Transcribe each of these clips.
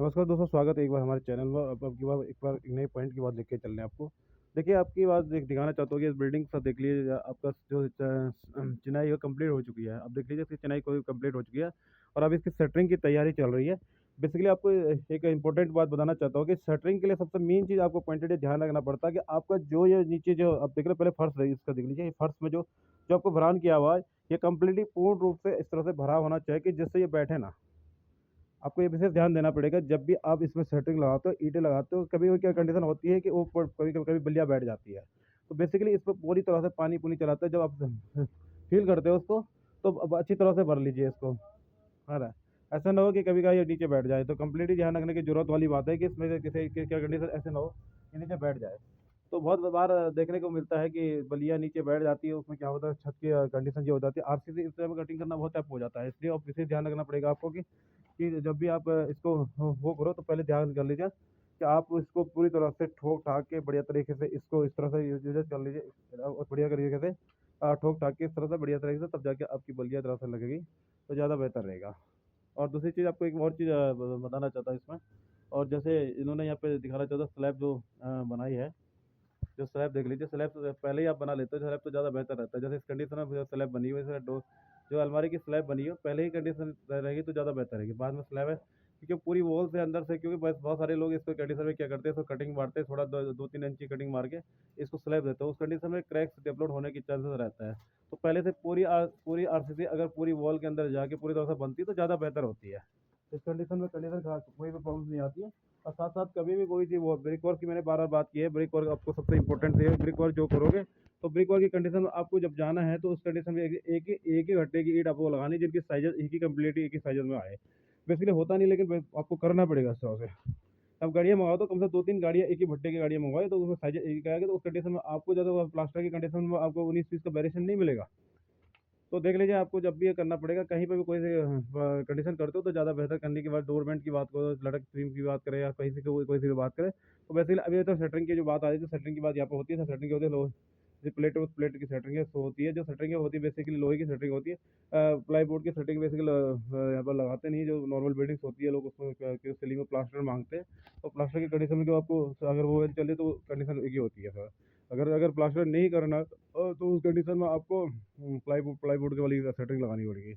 नमस्कार दोस्तों, स्वागत है एक बार हमारे चैनल में। अब की बार एक नए पॉइंट की बात लेके चल रहे हैं आपको। देखिए, आपकी बात दिखाना चाहता हूँ कि इस बिल्डिंग का देख लीजिए, आपका जो चिनाई है कंप्लीट हो चुकी है। अब देख लीजिए, इसकी चिनाई कोई कंप्लीट हो चुकी है और अब इसकी शटरिंग की तैयारी चल रही है। बेसिकली आपको एक इंपॉर्टेंट बात बताना चाहता हूँ कि शटरिंग के लिए सबसे मेन चीज़ आपको पॉइंटेड ध्यान रखना पड़ता है कि आपका जो ये नीचे जो आप देख रहे हो, पहले फर्श है इसका देख लीजिए। ये फर्श में जो जो आपको भरान किया हुआ है, ये कंप्लीटली पूर्ण रूप से इस तरह से भरा होना चाहिए कि जिससे ये बैठे ना। आपको ये विशेष ध्यान देना पड़ेगा जब भी आप इसमें शटरिंग लगाते हो, ईंटें लगाते हो, कभी क्या कंडीशन होती है कि वो कभी कभी बल्लियाँ बैठ जाती है। तो बेसिकली इसमें पूरी तरह से पानी पुनी चलाते हैं जब आप फील करते हो उसको, तो अब अच्छी तरह से भर लीजिए इसको। है ना? ऐसा ना हो कि कभी कभी ये नीचे बैठ जाए, तो कंप्लीटली ध्यान रखने की जरूरत वाली बात है कि इसमें से किसी क्या कंडीशन ऐसे ना हो कि नीचे बैठ जाए। तो बहुत बार देखने को मिलता है कि बल्लियाँ नीचे बैठ जाती है, उसमें क्या होता है, छत की कंडीशन ये हो जाती है, आरसीसी इस तरह में कटिंग करना बहुत टफ हो जाता है। इसलिए आप विशेष ध्यान रखना पड़ेगा आपको कि जब भी आप इसको वो करो तो पहले ध्यान कर लीजिए कि आप इसको पूरी तरह से ठोक ठाक के बढ़िया तरीके से इसको इस तरह से यूज कर लीजिए और बढ़िया तरीके से ठोक ठाक के इस तरह से बढ़िया तरीके से, तब जाके आपकी बल्लियाँ तरह से लगेगी तो ज़्यादा बेहतर रहेगा। और दूसरी चीज़ आपको एक और चीज़ बताना चाहता हूँ इसमें। और जैसे इन्होंने यहाँ पे दिखाना चाहता स्लैब जो बनाई है, जो स्लैब देख लीजिए, स्लैब तो पहले ही आप बना लेते हो, स्लैब तो ज़्यादा बेहतर रहता है। जैसे इस कंडीशन में जो स्लैब बनी हुई है, जो अलमारी की स्लैब बनी हो पहले ही कंडीशन रहेगी तो ज़्यादा बेहतर रहेगी। बाद में स्लैब है क्योंकि पूरी वॉल से अंदर से, क्योंकि बस बहुत सारे लोग इसको कंडीशन में क्या करते हैं, इसको कटिंग मारते हैं, थोड़ा 2-3 इंच की कटिंग मार के इसको स्लैब देते हैं, उस कंडीशन में क्रैक्स डेवलप होने की चांसेस रहता है। तो पहले से पूरी आरसीसी अगर पूरी वॉल के अंदर जाके पूरी तरह से बनती है तो ज़्यादा बेहतर होती है। इस कंडीशन में कंडीशन कोई भी प्रॉब्लम नहीं आती है। और साथ साथ कभी भी कोई चीज़, वो ब्रिक वर्क की मैंने बार बार बात की है, ब्रिक वर्क आपको सबसे इंपॉर्टेंट है। ब्रिक वर्क जो करोगे तो ब्रिक वर्क की कंडीशन में आपको जब जाना है तो उस कंडीशन में एक ही घंटे की ईंट आपको लगानी जिनकी साइज एक ही कंप्लीट एक ही साइज में आए। बेसिकली होता नहीं, लेकिन आपको करना पड़ेगा इस तरह से। अब गाड़ियाँ मंगाओ तो कम से 2-3 गाड़ियाँ एक ही भट्टे की गाड़ियाँ मंगवाए तो उसमें साइज एक ही आएगा, तो उस कंडीशन में आपको ज़्यादा प्लास्टर की कंडीशन में आपको 19-20 का वेरिएशन नहीं मिलेगा। तो देख लीजिए, आपको जब भी ये करना पड़ेगा, कहीं पे भी कोई से कंडीशन करते हो तो ज़्यादा बेहतर करने के बाद डोरमेट की बात करो, लटक स्क्रीन की बात करें या कहीं से कोई सी भी बात करें, तो बेसिकली अभी तो शटरिंग की जो बात आ रही है, तो शटरिंग की बात यहाँ पे होती है। शटरिंग की होती है जो प्लेट है, उस प्लेट की शटरिंग है सो होती है। जो शटरिंग होती है बेसिकली लोहे की शटरिंग होती है। प्लाईवुड की शटरिंग बेसिकली यहाँ पर लगाते नहीं। जो नॉर्मल बिल्डिंग्स होती है, लोग उसमें सीलिंग में प्लास्टर मांगते हैं। तो प्लास्टर की कंडीशन में जो आपको अगर वो चले तो कंडीशन एक ही होती है सर। अगर अगर प्लास्टर नहीं करना तो उस कंडीशन में आपको प्लाईवुड की वाली सेटिंग लगानी पड़ेगी।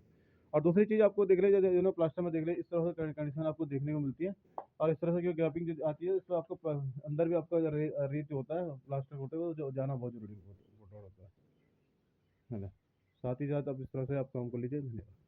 और दूसरी चीज़ आपको देख लीजिए, जो प्लास्टर में देख लीजिए, इस तरह से कंडीशन आपको देखने को मिलती है। और इस तरह से जो गैपिंग जो आती है, इसमें आपको अंदर भी आपका रेत जो होता है प्लास्टर होते हुए जो जाना बहुत जरूरी होता है ना। साथ ही साथ आप इस तरह से आप काम कर लीजिए। धन्यवाद।